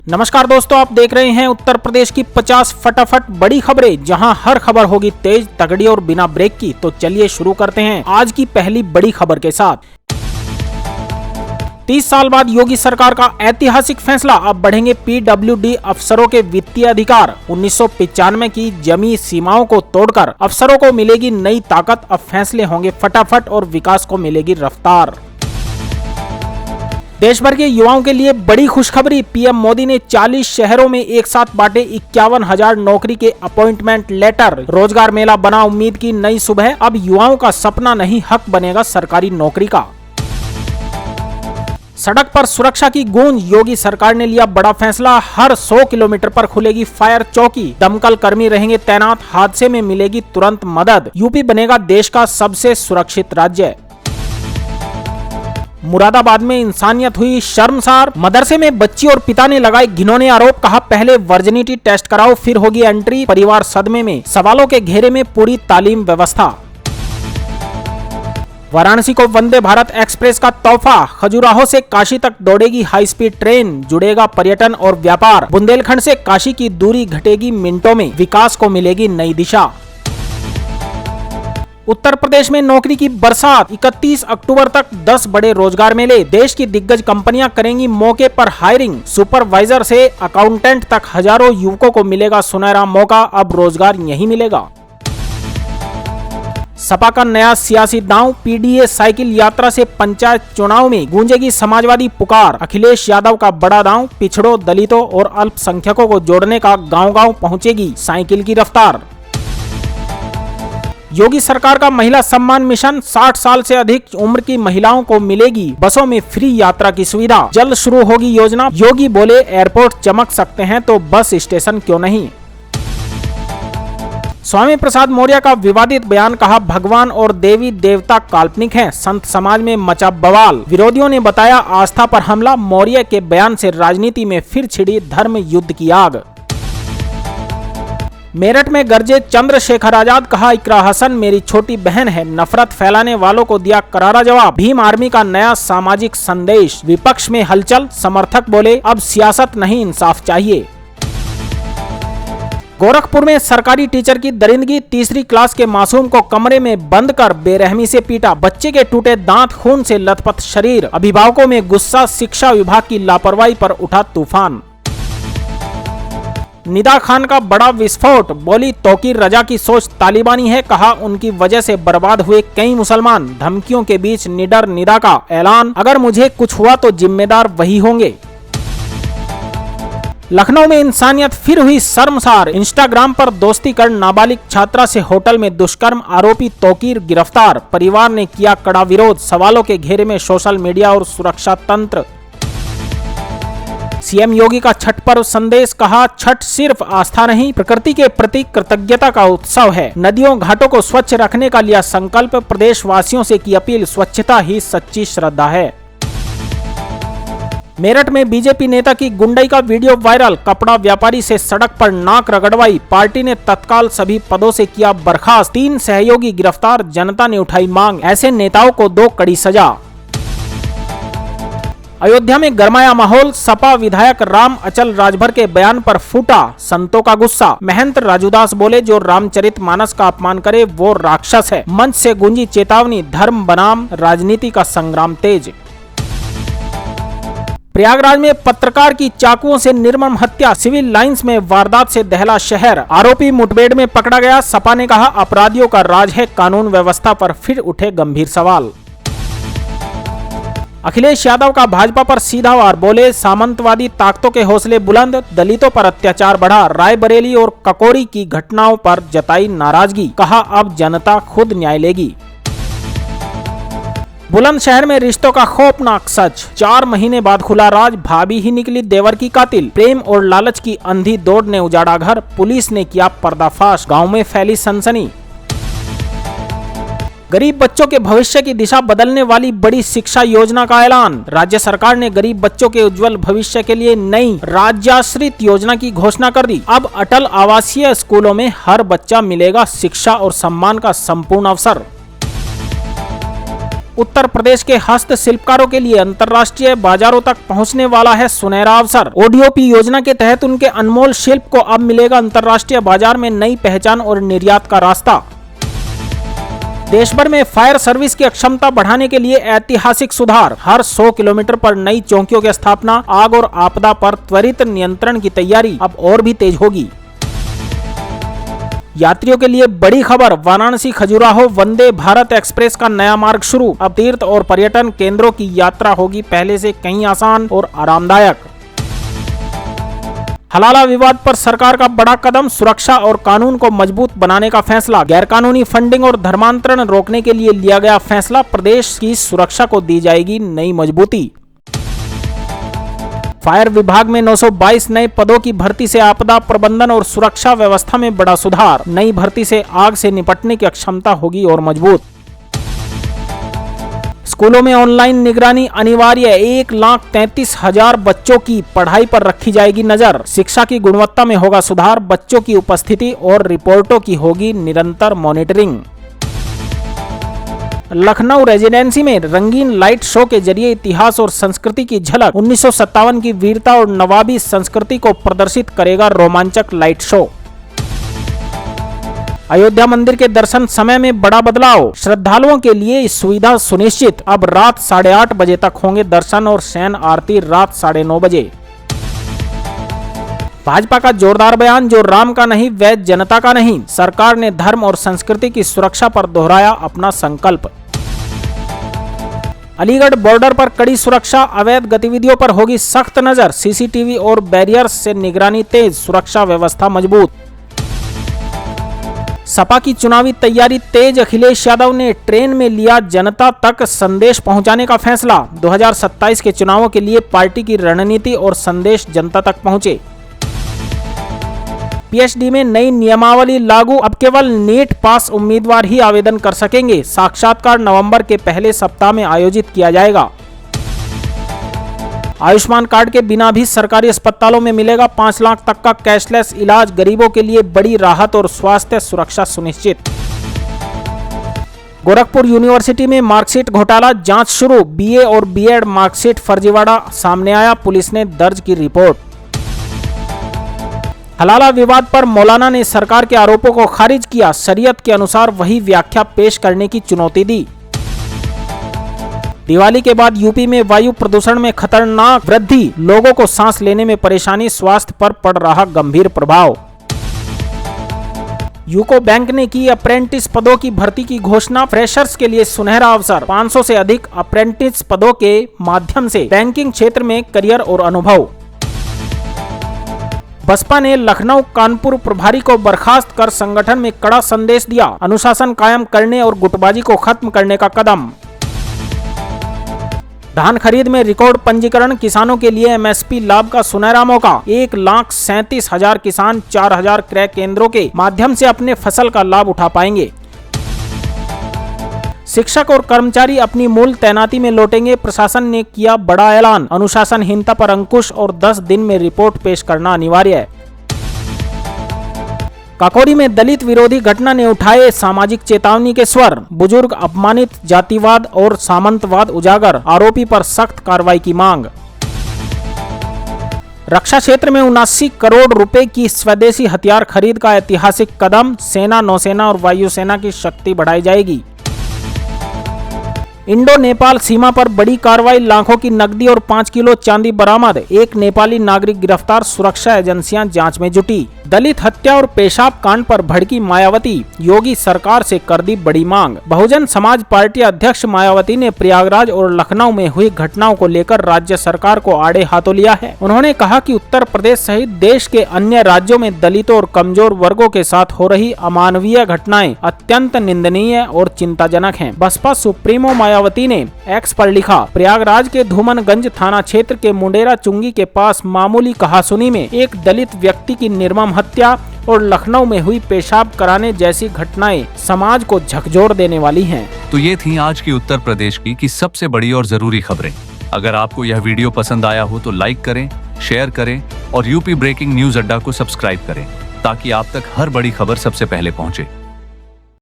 नमस्कार दोस्तों, आप देख रहे हैं उत्तर प्रदेश की 50 फटाफट बड़ी खबरें, जहां हर खबर होगी तेज, तगड़ी और बिना ब्रेक की। तो चलिए शुरू करते हैं आज की पहली बड़ी खबर के साथ। 30 साल बाद योगी सरकार का ऐतिहासिक फैसला, अब बढ़ेंगे पीडब्ल्यूडी अफसरों के वित्तीय अधिकार। 1995 की जमी सीमाओं को तोड़कर अफसरों को मिलेगी नई ताकत, अब फैसले होंगे फटाफट और विकास को मिलेगी रफ्तार। देश भर के युवाओं के लिए बड़ी खुशखबरी, पीएम मोदी ने 40 शहरों में एक साथ बांटे 51,000 नौकरी के अपॉइंटमेंट लेटर। रोजगार मेला बना उम्मीद की नई सुबह, अब युवाओं का सपना नहीं हक बनेगा सरकारी नौकरी का। सड़क पर सुरक्षा की गूंज, योगी सरकार ने लिया बड़ा फैसला, हर 100 किलोमीटर पर खुलेगी फायर चौकी, दमकल कर्मी रहेंगे तैनात, हादसे में मिलेगी तुरंत मदद। यूपी बनेगा देश का सबसे सुरक्षित राज्य। मुरादाबाद में इंसानियत हुई शर्मसार, मदरसे में बच्ची और पिता ने लगाए घिनौने आरोप, कहा पहले वर्जिनिटी टेस्ट कराओ फिर होगी एंट्री। परिवार सदमे में, सवालों के घेरे में पूरी तालीम व्यवस्था। वाराणसी को वंदे भारत एक्सप्रेस का तोहफा, खजुराहो से काशी तक दौड़ेगी हाई स्पीड ट्रेन, जुड़ेगा पर्यटन और व्यापार। बुंदेलखंड से काशी की दूरी घटेगी मिनटों में, विकास को मिलेगी नई दिशा। उत्तर प्रदेश में नौकरी की बरसात, 31 अक्टूबर तक 10 बड़े रोजगार मेले, देश की दिग्गज कंपनियां करेंगी मौके पर हायरिंग। सुपरवाइजर से अकाउंटेंट तक हजारों युवकों को मिलेगा सुनहरा मौका, अब रोजगार यहीं मिलेगा। सपा का नया सियासी दांव, पीडीए साइकिल यात्रा से पंचायत चुनाव में गूंजेगी समाजवादी पुकार। अखिलेश यादव का बड़ा दांव, पिछड़ों, दलितों और अल्पसंख्यकों को जोड़ने का गांव-गांव पहुंचेगी साइकिल की रफ्तार। योगी सरकार का महिला सम्मान मिशन, 60 साल से अधिक उम्र की महिलाओं को मिलेगी बसों में फ्री यात्रा की सुविधा। जल्द शुरू होगी योजना, योगी बोले एयरपोर्ट चमक सकते हैं तो बस स्टेशन क्यों नहीं। स्वामी प्रसाद मौर्य का विवादित बयान, कहा भगवान और देवी देवता काल्पनिक हैं, संत समाज में मचा बवाल। विरोधियों ने बताया आस्था पर हमला, मौर्य के बयान से राजनीति में फिर छिड़ी धर्म युद्ध की आग। मेरठ में गरजे चंद्रशेखर आजाद, कहा इकरा हसन मेरी छोटी बहन है, नफरत फैलाने वालों को दिया करारा जवाब। भीम आर्मी का नया सामाजिक संदेश, विपक्ष में हलचल, समर्थक बोले अब सियासत नहीं इंसाफ चाहिए। गोरखपुर में सरकारी टीचर की दरिंदगी, तीसरी क्लास के मासूम को कमरे में बंद कर बेरहमी से पीटा, बच्चे के टूटे दांत, खून से लथपथ शरीर। अभिभावकों में गुस्सा, शिक्षा विभाग की लापरवाही पर उठा तूफान। निदा खान का बड़ा विस्फोट, बोली तौकीर रजा की सोच तालिबानी है, कहा उनकी वजह से बर्बाद हुए कई मुसलमान। धमकियों के बीच निडर निदा का ऐलान, अगर मुझे कुछ हुआ तो जिम्मेदार वही होंगे। लखनऊ में इंसानियत फिर हुई शर्मसार, इंस्टाग्राम पर दोस्ती कर नाबालिग छात्रा से होटल में दुष्कर्म, आरोपी तौकीर गिरफ्तार। परिवार ने किया कड़ा विरोध, सवालों के घेरे में सोशल मीडिया और सुरक्षा तंत्र। सीएम योगी का छठ पर्व संदेश, कहा छठ सिर्फ आस्था नहीं, प्रकृति के प्रति कृतज्ञता का उत्सव है। नदियों घाटों को स्वच्छ रखने का लिया संकल्प, प्रदेश वासियों से की अपील, स्वच्छता ही सच्ची श्रद्धा है। मेरठ में बीजेपी नेता की गुंडई का वीडियो वायरल, कपड़ा व्यापारी से सड़क पर नाक रगड़वाई, पार्टी ने तत्काल सभी पदों से किया बर्खास्त। 3 सहयोगी गिरफ्तार, जनता ने उठाई मांग, ऐसे नेताओं को दो कड़ी सजा। अयोध्या में गरमाया माहौल, सपा विधायक राम अचल राजभर के बयान पर फूटा संतों का गुस्सा। महंत राजूदास बोले जो रामचरितमानस का अपमान करे वो राक्षस है। मंच से गूंजी चेतावनी, धर्म बनाम राजनीति का संग्राम तेज। प्रयागराज में पत्रकार की चाकुओं से निर्मम हत्या, सिविल लाइंस में वारदात से दहला शहर, आरोपी मुठभेड़ में पकड़ा गया। सपा ने कहा अपराधियों का राज है, कानून व्यवस्था पर फिर उठे गंभीर सवाल। अखिलेश यादव का भाजपा पर सीधा वार, बोले सामंतवादी ताकतों के हौसले बुलंद, दलितों पर अत्याचार बढ़ा। रायबरेली और ककोरी की घटनाओं पर जताई नाराजगी, कहा अब जनता खुद न्याय लेगी। बुलंदशहर में रिश्तों का खौफनाक सच, 4 महीने बाद खुला राज, भाभी ही निकली देवर की कातिल। प्रेम और लालच की अंधी दौड़ ने उजाड़ा घर, पुलिस ने किया पर्दाफाश, गांव में फैली सनसनी। गरीब बच्चों के भविष्य की दिशा बदलने वाली बड़ी शिक्षा योजना का ऐलान, राज्य सरकार ने गरीब बच्चों के उज्जवल भविष्य के लिए नई राज्याश्रित योजना की घोषणा कर दी। अब अटल आवासीय स्कूलों में हर बच्चा मिलेगा शिक्षा और सम्मान का संपूर्ण अवसर। उत्तर प्रदेश के हस्तशिल्पकारों के लिए अंतर्राष्ट्रीय बाजारों तक पहुंचने वाला है सुनहरा अवसर। ओडीओपी योजना के तहत उनके अनमोल शिल्प को अब मिलेगा अंतर्राष्ट्रीय बाजार में नई पहचान और निर्यात का रास्ता। देश भर में फायर सर्विस की क्षमता बढ़ाने के लिए ऐतिहासिक सुधार। हर 100 किलोमीटर पर नई चौकियों की स्थापना। आग और आपदा पर त्वरित नियंत्रण की तैयारी अब और भी तेज होगी। यात्रियों के लिए बड़ी खबर, वाराणसी खजुराहो वंदे भारत एक्सप्रेस का नया मार्ग शुरू। अब तीर्थ और पर्यटन केंद्रों की यात्रा होगी पहले से कहीं आसान और आरामदायक। हलाला विवाद पर सरकार का बड़ा कदम, सुरक्षा और कानून को मजबूत बनाने का फैसला। गैरकानूनी फंडिंग और धर्मांतरण रोकने के लिए लिया गया फैसला। प्रदेश की सुरक्षा को दी जाएगी नई मजबूती। फायर विभाग में 922 नए पदों की भर्ती से आपदा प्रबंधन और सुरक्षा व्यवस्था में बड़ा सुधार। नई भर्ती से आग से निपटने की क्षमता होगी और मजबूत। स्कूलों में ऑनलाइन निगरानी अनिवार्य। 1,33,000 बच्चों की पढ़ाई पर रखी जाएगी नजर। शिक्षा की गुणवत्ता में होगा सुधार। बच्चों की उपस्थिति और रिपोर्टों की होगी निरंतर मॉनिटरिंग। लखनऊ रेजिडेंसी में रंगीन लाइट शो के जरिए इतिहास और संस्कृति की झलक। 1957 की वीरता और नवाबी संस्कृति को प्रदर्शित करेगा रोमांचक लाइट शो। अयोध्या मंदिर के दर्शन समय में बड़ा बदलाव। श्रद्धालुओं के लिए सुविधा सुनिश्चित। अब रात 8:30 बजे तक होंगे दर्शन और शयन आरती रात 9:30 बजे। भाजपा का जोरदार बयान, जो राम का नहीं वह जनता का नहीं। सरकार ने धर्म और संस्कृति की सुरक्षा पर दोहराया अपना संकल्प। अलीगढ़ बॉर्डर पर कड़ी सुरक्षा। अवैध गतिविधियों पर होगी सख्त नजर। सीसीटीवी और बैरियर्स से निगरानी तेज। सुरक्षा व्यवस्था मजबूत। सपा की चुनावी तैयारी तेज। अखिलेश यादव ने ट्रेन में लिया जनता तक संदेश पहुंचाने का फैसला। 2027 के चुनावों के लिए पार्टी की रणनीति और संदेश जनता तक पहुंचे। पीएचडी में नई नियमावली लागू। अब केवल नीट पास उम्मीदवार ही आवेदन कर सकेंगे। साक्षात्कार नवंबर के पहले सप्ताह में आयोजित किया जाएगा। आयुष्मान कार्ड के बिना भी सरकारी अस्पतालों में मिलेगा 5 लाख तक का कैशलेस इलाज। गरीबों के लिए बड़ी राहत और स्वास्थ्य सुरक्षा सुनिश्चित। गोरखपुर यूनिवर्सिटी में मार्कशीट घोटाला, जांच शुरू। बीए और बीएड मार्कशीट फर्जीवाड़ा सामने आया। पुलिस ने दर्ज की रिपोर्ट। हलाला विवाद पर मौलाना ने सरकार के आरोपों को खारिज किया। शरीयत के अनुसार वही व्याख्या पेश करने की चुनौती दी। दिवाली के बाद यूपी में वायु प्रदूषण में खतरनाक वृद्धि। लोगों को सांस लेने में परेशानी। स्वास्थ्य पर पड़ रहा गंभीर प्रभाव। यूको बैंक ने की अप्रेंटिस पदों की भर्ती की घोषणा। फ्रेशर्स के लिए सुनहरा अवसर। 500 से अधिक अप्रेंटिस पदों के माध्यम से बैंकिंग क्षेत्र में करियर और अनुभव। बसपा ने लखनऊ कानपुर प्रभारी को बर्खास्त कर संगठन में कड़ा संदेश दिया। अनुशासन कायम करने और गुटबाजी को खत्म करने का कदम। धान खरीद में रिकॉर्ड पंजीकरण। किसानों के लिए एमएसपी लाभ का सुनहरा मौका। 1,37,000 किसान 4,000 क्रय केंद्रों के माध्यम से अपने फसल का लाभ उठा पाएंगे। शिक्षक और कर्मचारी अपनी मूल तैनाती में लौटेंगे। प्रशासन ने किया बड़ा ऐलान। अनुशासनहीनता पर अंकुश और 10 दिन में रिपोर्ट पेश करना अनिवार्य है। काकोरी में दलित विरोधी घटना ने उठाए सामाजिक चेतावनी के स्वर। बुजुर्ग अपमानित, जातिवाद और सामंतवाद उजागर। आरोपी पर सख्त कार्रवाई की मांग। रक्षा क्षेत्र में 79 करोड़ रुपए की स्वदेशी हथियार खरीद का ऐतिहासिक कदम। सेना, नौसेना और वायुसेना की शक्ति बढ़ाई जाएगी। इंडो नेपाल सीमा पर बड़ी कार्रवाई। लाखों की नकदी और 5 किलो चांदी बरामद। एक नेपाली नागरिक गिरफ्तार। सुरक्षा एजेंसियां जांच में जुटी। दलित हत्या और पेशाब कांड पर भड़की मायावती। योगी सरकार से कर दी बड़ी मांग। बहुजन समाज पार्टी अध्यक्ष मायावती ने प्रयागराज और लखनऊ में हुई घटनाओं को लेकर राज्य सरकार को आड़े हाथों लिया है। उन्होंने कहा कि उत्तर प्रदेश सहित देश के अन्य राज्यों में दलितों और कमजोर वर्गों के साथ हो रही अमानवीय घटनाएं अत्यंत निंदनीय और चिंताजनक हैं। बसपा सुप्रीमो मायावती ने एक्स पर लिखा, प्रयागराज के धूमनगंज थाना क्षेत्र के मुंडेरा चुंगी के पास मामूली कहासुनी में एक दलित व्यक्ति की निर्मम हत्या और लखनऊ में हुई पेशाब कराने जैसी घटनाएं समाज को झकझोर देने वाली हैं। तो ये थी आज की उत्तर प्रदेश की सबसे बड़ी और जरूरी खबरें। अगर आपको यह वीडियो पसंद आया हो तो लाइक करें, शेयर करें और यूपी ब्रेकिंग न्यूज अड्डा को सब्सक्राइब करें ताकि आप तक हर बड़ी खबर सबसे पहले पहुंचे।